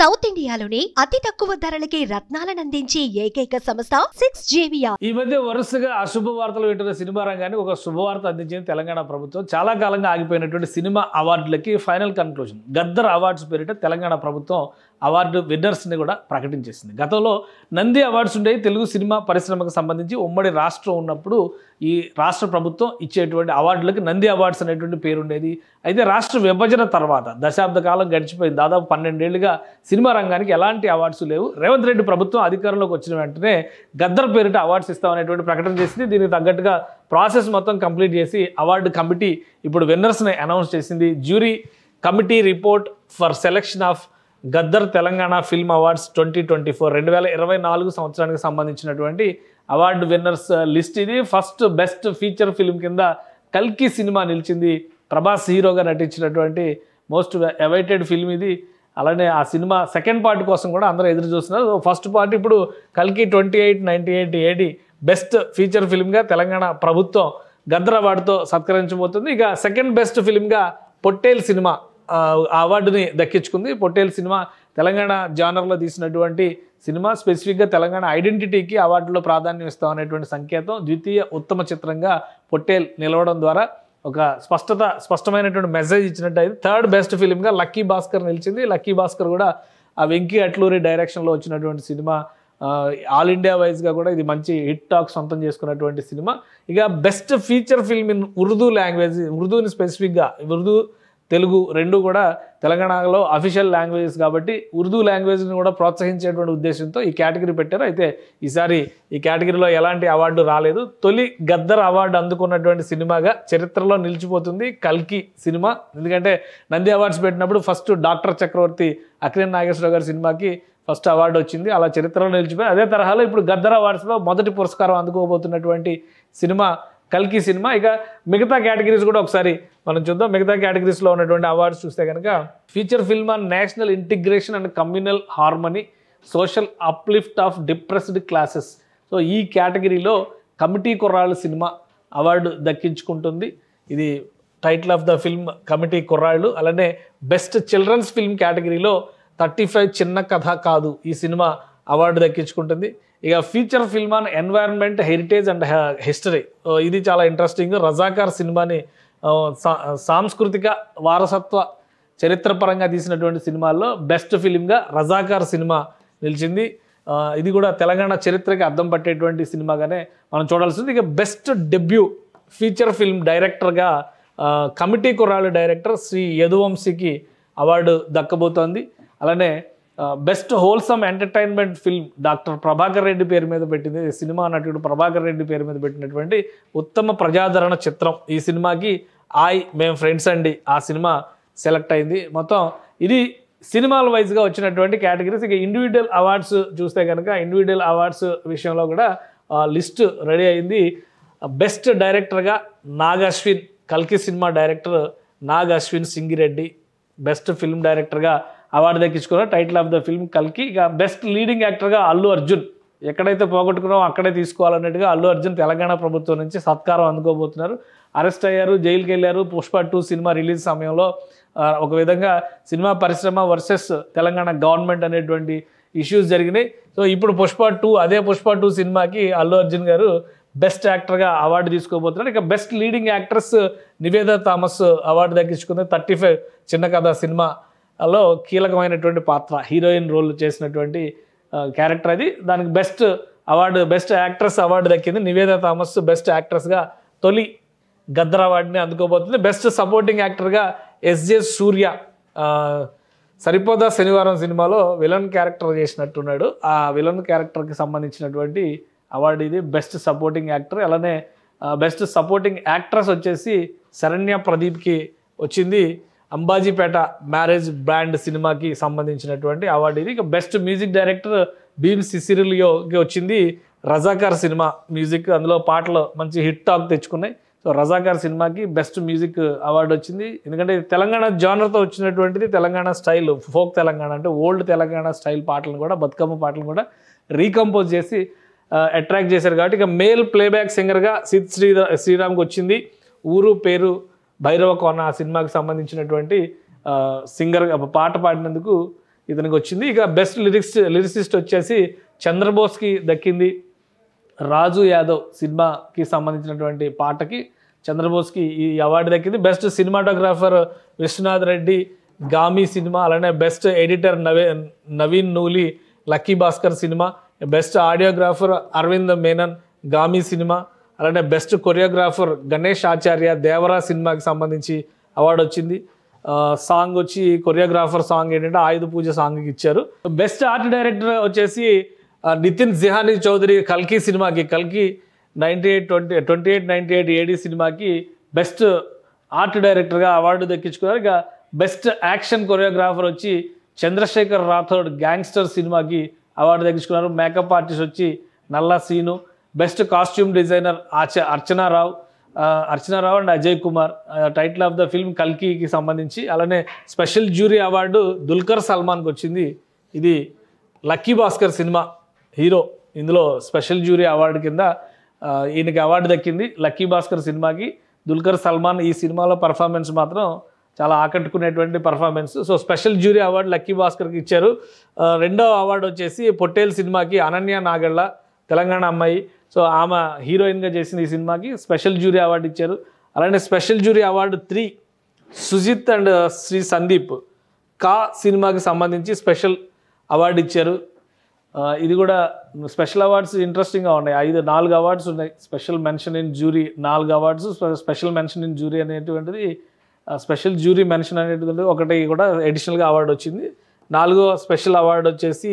South ఇండియాలోనే అతి తక్కువ ధరలకి రత్నాలనందించే ఏకైక సంస్థ 6JVR. ఈ మధ్య వరుసగా అశుభ వార్తలు వింటున్న సినిమా రంగానికి ఒక శుభవార్త అందించింది తెలంగాణ ప్రభుత్వం. చాలా కాలంగా ఆగిపోయినటువంటి సినిమా అవార్డులకి ఫైనల్ కన్క్లూజన్ గద్దర్ అవార్డ్స్ పేరిట తెలంగాణ ప్రభుత్వం అవార్డు విన్నర్స్ని కూడా ప్రకటించేసింది. గతంలో నంది అవార్డ్స్ ఉండేవి తెలుగు సినిమా పరిశ్రమకు సంబంధించి. ఉమ్మడి రాష్ట్రం ఉన్నప్పుడు ఈ రాష్ట్ర ప్రభుత్వం ఇచ్చేటువంటి అవార్డులకి నంది అవార్డ్స్ అనేటువంటి పేరు ఉండేది. అయితే రాష్ట్ర విభజన తర్వాత దశాబ్ద కాలం గడిచిపోయింది. దాదాపు 12 ఏళ్లుగా సినిమా రంగానికి ఎలాంటి అవార్డ్స్ లేవు. రేవంత్ రెడ్డి ప్రభుత్వం అధికారంలోకి వచ్చిన వెంటనే గద్దర్ పేరిట అవార్డ్స్ ఇస్తామనేటువంటి ప్రకటన చేసింది. దీనికి తగ్గట్టుగా ప్రాసెస్ మొత్తం కంప్లీట్ చేసి అవార్డు కమిటీ ఇప్పుడు విన్నర్స్ని అనౌన్స్ చేసింది. Jury committee report for selection of Gaddar Telangana film awards 2024 2024 సంవత్సరానికి సంబంధించినటువంటి అవార్డు విన్నర్స్ లిస్ట్ ఇది. ఫస్ట్ బెస్ట్ ఫీచర్ ఫిల్మ్ కింద కల్కి సినిమా నిలిచింది. ప్రభాస్ హీరోగా నటించినటువంటి మోస్ట్ అవైటెడ్ ఫిల్మ్ ఇది. అలానే ఆ సినిమా సెకండ్ పార్ట్ కోసం కూడా అందరూ ఎదురు చూస్తున్నారు. ఫస్ట్ పార్ట్ ఇప్పుడు కల్కి 2898 AD బెస్ట్ ఫీచర్ ఫిల్మ్గా తెలంగాణ ప్రభుత్వం గద్దర్ అవార్డుతో సత్కరించబోతుంది. ఇక సెకండ్ బెస్ట్ ఫిల్మ్గా పొట్టేల్ సినిమా ఆ అవార్డుని దక్కించుకుంది. పొట్టేల్ సినిమా తెలంగాణ జానర్లో తీసినటువంటి సినిమా. స్పెసిఫిక్గా తెలంగాణ ఐడెంటిటీకి అవార్డులో ప్రాధాన్యం ఇస్తామనేటువంటి సంకేతం. ద్వితీయ ఉత్తమ చిత్రంగా పొట్టేల్ నిలవడం ద్వారా ఒక స్పష్టమైనటువంటి మెసేజ్ ఇచ్చినట్టు అయితే థర్డ్ బెస్ట్ ఫిల్మ్గా లక్కీ భాస్కర్ నిలిచింది. లక్కీ భాస్కర్ కూడా ఆ వెంకీ అట్లూరి డైరెక్షన్లో వచ్చినటువంటి సినిమా. ఆల్ ఇండియా వైజ్గా కూడా ఇది మంచి హిట్ టాక్ సొంతం చేసుకున్నటువంటి సినిమా. ఇక best feature film in Urdu language, ఉర్దూని స్పెసిఫిక్గా ఉర్దూ తెలుగు రెండు కూడా తెలంగాణలో అఫీషియల్ లాంగ్వేజెస్ కాబట్టి ఉర్దూ లాంగ్వేజ్ని కూడా ప్రోత్సహించేటువంటి ఉద్దేశంతో ఈ కేటగిరీ పెట్టారు. అయితే ఈసారి ఈ కేటగిరీలో ఎలాంటి అవార్డు రాలేదు. తొలి గద్దర్ అవార్డు అందుకున్నటువంటి సినిమాగా చరిత్రలో నిలిచిపోతుంది కల్కి సినిమా. ఎందుకంటే నంది అవార్డ్స్ పెట్టినప్పుడు ఫస్ట్ డాక్టర్ చక్రవర్తి అక్కినేని నాగేశ్వరరావు గారి సినిమాకి ఫస్ట్ అవార్డు వచ్చింది. అలా చరిత్రలో నిలిచిపోయి అదే తరహాలో ఇప్పుడు గద్దర్ అవార్డ్స్లో మొదటి పురస్కారం అందుకోబోతున్నటువంటి సినిమా కల్కి సినిమా. ఇక మిగతా కేటగిరీస్ కూడా ఒకసారి మనం చూద్దాం. మిగతా కేటగిరీస్లో ఉన్నటువంటి అవార్డ్స్ చూస్తే కనుక feature film on national integration and communal harmony social uplift of depressed classes. So ఈ కేటగిరీలో కమిటీ కుర్రాళ్ళు సినిమా అవార్డు దక్కించుకుంటుంది. ఇది title of the film committee కుర్రాళ్ళు. అలానే బెస్ట్ చిల్డ్రన్స్ ఫిల్మ్ కేటగిరీలో 35 చిన్న కథ కాదు ఈ సినిమా అవార్డు దక్కించుకుంటుంది. ఇక feature film on environment heritage and history, ఇది చాలా ఇంట్రెస్టింగ్. రజాకార్ సినిమాని సాంస్కృతిక వారసత్వ చరిత్రపరంగా తీసినటువంటి సినిమాల్లో బెస్ట్ ఫిలింగా రజాకార్ సినిమా నిలిచింది. ఇది కూడా తెలంగాణ చరిత్రకి అద్దం పట్టేటువంటి సినిమాగానే మనం చూడాల్సింది. ఇక బెస్ట్ డెబ్యూ ఫీచర్ ఫిల్మ్ డైరెక్టర్గా కమిటీ కుర్రాళ్ళు డైరెక్టర్ శ్రీ యదువంశీకి అవార్డు దక్కబోతోంది. అలానే best wholesome entertainment film doctor Prabhakar Reddy పేరు మీద పెట్టింది. సినిమా నటుడు ప్రభాకర్ రెడ్డి పేరు మీద పెట్టినటువంటి ఉత్తమ ప్రజాదరణ చిత్రం ఈ సినిమాకి మేము ఫ్రెండ్స్ అండి ఆ సినిమా సెలెక్ట్ అయింది. మొత్తం ఇది సినిమాల వైజ్గా వచ్చినటువంటి కేటగిరీస్. ఇక ఇండివిజువల్ అవార్డ్స్ చూస్తే కనుక ఇండివిజువల్ అవార్డ్స్ విషయంలో కూడా లిస్ట్ రెడీ అయింది. బెస్ట్ డైరెక్టర్గా నాగ్ అశ్విన్, కల్కి cinema director Nag Ashwin Singireddy best film డైరెక్టర్గా అవార్డు దక్కించుకున్నారు. టైటిల్ ఆఫ్ ద ఫిల్మ్ కల్కి. ఇక బెస్ట్ లీడింగ్ యాక్టర్గా అల్లు అర్జున్, ఎక్కడైతే పోగొట్టుకున్నామో అక్కడే తీసుకోవాలన్నట్టుగా అల్లు అర్జున్ తెలంగాణ ప్రభుత్వం నుంచి సత్కారం అందుకోబోతున్నారు. అరెస్ట్ అయ్యారు, జైలుకి వెళ్ళారు. పుష్ప 2 సినిమా రిలీజ్ సమయంలో ఒక విధంగా సినిమా పరిశ్రమ వర్సెస్ తెలంగాణ గవర్నమెంట్ అనేటువంటి ఇష్యూస్ జరిగినాయి. సో ఇప్పుడు పుష్ప 2 అదే పుష్ప 2 సినిమాకి అల్లు అర్జున్ గారు బెస్ట్ యాక్టర్గా అవార్డు తీసుకోబోతున్నారు. ఇక best leading actress Nivetha Thomas award దక్కించుకుంది. 35 చిన్న కథ సినిమాలో కీలకమైనటువంటి పాత్ర, హీరోయిన్ రోల్ చేసినటువంటి క్యారెక్టర్ అది. దానికి best award best actress award దక్కింది. నివేదా థామస్ బెస్ట్ యాక్ట్రెస్గా తొలి గద్దర్ అవార్డుని అందుకోబోతుంది. బెస్ట్ సపోర్టింగ్ యాక్టర్గా ఎస్జే సూర్య సరిపోదా శనివారం సినిమాలో విలన్ క్యారెక్టర్ చేసినట్టున్నాడు. ఆ విలన్ క్యారెక్టర్కి సంబంధించినటువంటి అవార్డు ఇది. Best supporting actor. అలానే బెస్ట్ సపోర్టింగ్ యాక్ట్రెస్ వచ్చేసి శరణ్య ప్రదీప్కి వచ్చింది. అంబాజీపేట మ్యారేజ్ బ్రాండ్ సినిమాకి సంబంధించినటువంటి అవార్డు ఇది. ఇక బెస్ట్ మ్యూజిక్ డైరెక్టర్ భీమ్ సిసిరిలియోకి వచ్చింది. రజాకార్ సినిమా మ్యూజిక్, అందులో పాటలు మంచి హిట్ టాక్ తెచ్చుకున్నాయి. సో రజాకార్ సినిమాకి బెస్ట్ మ్యూజిక్ అవార్డు వచ్చింది. ఎందుకంటే తెలంగాణ జానర్తో వచ్చినటువంటిది. తెలంగాణ స్టైల్, ఫోక్ తెలంగాణ అంటే ఓల్డ్ తెలంగాణ స్టైల్ పాటలను కూడా, బతుకమ్మ పాటలను కూడా రీకంపోజ్ చేసి అట్రాక్ట్ చేశారు కాబట్టి ఇక మేల్ ప్లేబ్యాక్ సింగర్గా సిద్ శ్రీరామ్కి వచ్చింది. ఊరు పేరు భైరవ కోన ఆ సినిమాకి సంబంధించినటువంటి సింగర్ పాట పాడినందుకు ఇతనికి వచ్చింది. ఇక బెస్ట్ లిరిసిస్ట్ వచ్చేసి చంద్రబోస్కి దక్కింది. రాజు యాదవ్ సినిమాకి సంబంధించినటువంటి పాటకి చంద్రబోస్కి ఈ అవార్డు దక్కింది. Best cinematographer Vishwanath Reddy Gaami cinema, అలానే best editor Naveen Nooli Lucky Bhaskar cinema, best audiographer Aravind Menon Gaami cinema, అలానే బెస్ట్ కొరియోగ్రాఫర్ గణేష్ ఆచార్య దేవరా సినిమాకి సంబంధించి అవార్డు వచ్చింది. సాంగ్ వచ్చి కొరియోగ్రాఫర్ సాంగ్ ఏంటంటే ఆయుధ పూజ సాంగ్కి ఇచ్చారు. బెస్ట్ ఆర్ట్ డైరెక్టర్ వచ్చేసి నితిన్ జిహానీ చౌదరి కల్కి సినిమాకి, కల్కి 2898 ఏడి సినిమాకి బెస్ట్ ఆర్ట్ డైరెక్టర్గా అవార్డు దక్కించుకున్నారు. ఇక బెస్ట్ యాక్షన్ కొరియోగ్రాఫర్ వచ్చి చంద్రశేఖర్ రాథోడ్ గ్యాంగ్స్టర్ సినిమాకి అవార్డు దక్కించుకున్నారు. మేకప్ ఆర్టిస్ట్ వచ్చి Nalla Seenu, best costume designer Archana Rao and Ajay Kumar. Title of the film కల్కికి సంబంధించి. అలానే స్పెషల్ జ్యూరీ అవార్డు దుల్కర్ సల్మాన్కి వచ్చింది. ఇది లక్కీ భాస్కర్ సినిమా హీరో, ఇందులో స్పెషల్ జ్యూరీ అవార్డు కింద ఈయనకి అవార్డు దక్కింది. లక్కీ భాస్కర్ సినిమాకి దుల్కర్ సల్మాన్ ఈ సినిమాలో పర్ఫార్మెన్స్ మాత్రం చాలా ఆకట్టుకునేటువంటి performance. So special jury award Lucky భాస్కర్కి ఇచ్చారు. రెండో అవార్డు వచ్చేసి పొట్టేల్ సినిమాకి అనన్య నాగళ్ళ తెలంగాణ అమ్మాయి, సో ఆమె హీరోయిన్గా చేసిన ఈ సినిమాకి స్పెషల్ జ్యూరీ అవార్డు ఇచ్చారు. అలానే special jury award 3 Sujith and Sri Sandeep కా సినిమాకి సంబంధించి స్పెషల్ అవార్డు ఇచ్చారు. ఇది కూడా స్పెషల్ అవార్డ్స్ ఇంట్రెస్టింగ్గా ఉన్నాయి. 4 అవార్డ్స్ ఉన్నాయి. Special mention in jury 4 awards, special mention in jury అనేటువంటిది స్పెషల్ జ్యూరీ మెన్షన్ అనేటువంటిది ఒకటి కూడా అడిషనల్గా అవార్డు వచ్చింది. 4వ స్పెషల్ అవార్డు వచ్చేసి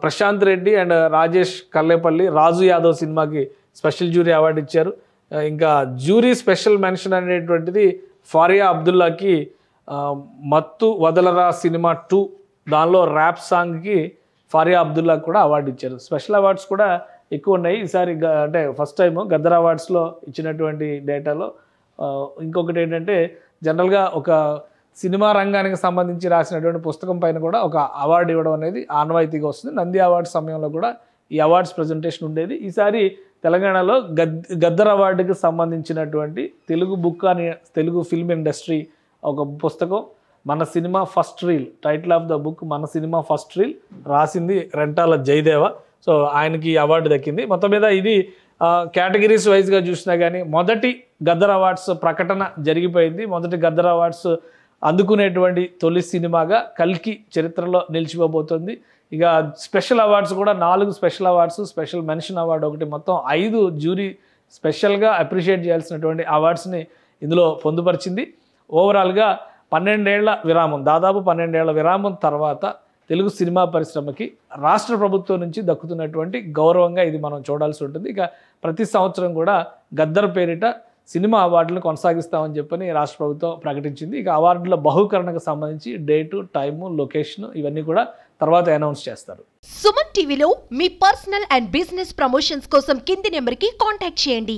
ప్రశాంత్ రెడ్డి అండ్ రాజేష్ కల్లేపల్లి రాజు యాదవ్ సినిమాకి స్పెషల్ జ్యూరీ అవార్డు ఇచ్చారు. ఇంకా జ్యూరీ స్పెషల్ మెన్షన్ అనేటువంటిది ఫారియా అబ్దుల్లాకి మత్తు వదలరా సినిమా 2 దానిలో ర్యాప్ సాంగ్కి ఫారియా అబ్దుల్లా కూడా అవార్డు ఇచ్చారు. స్పెషల్ అవార్డ్స్ కూడా ఎక్కువ ఉన్నాయి ఈసారి. అంటే ఫస్ట్ టైం గద్దర్ అవార్డ్స్లో ఇచ్చినటువంటి డేటాలో. ఇంకొకటి ఏంటంటే జనరల్గా ఒక సినిమా రంగానికి సంబంధించి రాసినటువంటి పుస్తకం పైన కూడా ఒక అవార్డు ఇవ్వడం అనేది ఆనవాయితీగా వస్తుంది. నంది అవార్డ్స్ సమయంలో కూడా ఈ అవార్డ్స్ ప్రజెంటేషన్ ఉండేది. ఈసారి తెలంగాణలో గద్దర్ అవార్డుకి సంబంధించినటువంటి తెలుగు బుక్ అని తెలుగు ఫిల్మ్ ఇండస్ట్రీ ఒక పుస్తకం మన cinema first reel, title of the book మన సినిమా ఫస్ట్ రీల్, రాసింది రెంటాల జయదేవ. సో ఆయనకి అవార్డు దక్కింది. మొత్తం మీద ఇది కేటగిరీస్ వైజ్గా చూసినా కానీ మొదటి గద్దర్ అవార్డ్స్ ప్రకటన జరిగిపోయింది. మొదటి గద్దర్ అవార్డ్స్ అందుకునేటువంటి తొలి సినిమాగా కల్కి చరిత్రలో నిలిచిపోబోతుంది. ఇక స్పెషల్ అవార్డ్స్ కూడా 4 special awards, special mention award ఒకటి, మొత్తం 5 జ్యూరీ స్పెషల్గా అప్రిషియేట్ చేయాల్సినటువంటి అవార్డ్స్ని ఇందులో పొందుపరిచింది. ఓవరాల్గా 12 ఏళ్ల విరామం, దాదాపు 12 ఏళ్ల విరామం తర్వాత తెలుగు సినిమా పరిశ్రమకి రాష్ట్ర ప్రభుత్వం నుంచి దక్కుతున్నటువంటి గౌరవంగా ఇది మనం చూడాల్సి ఉంటుంది. ఇక ప్రతి సంవత్సరం కూడా గద్దర్ పేరిట సినిమా అవార్డులను కొనసాగిస్తామని చెప్పని రాష్ట్ర ప్రభుత్వం ప్రకటించింది. ఇక అవార్డుల బహుకరణకు సంబంధించి డేటు, టైము, లొకేషన్ ఇవన్నీ కూడా తర్వాత అనౌన్స్ చేస్తారు. సుమన్ టీవీలో మీ పర్సనల్ అండ్ బిజినెస్ ప్రమోషన్స్ కోసం కింది నెంబర్కి కాంటాక్ట్ చేయండి.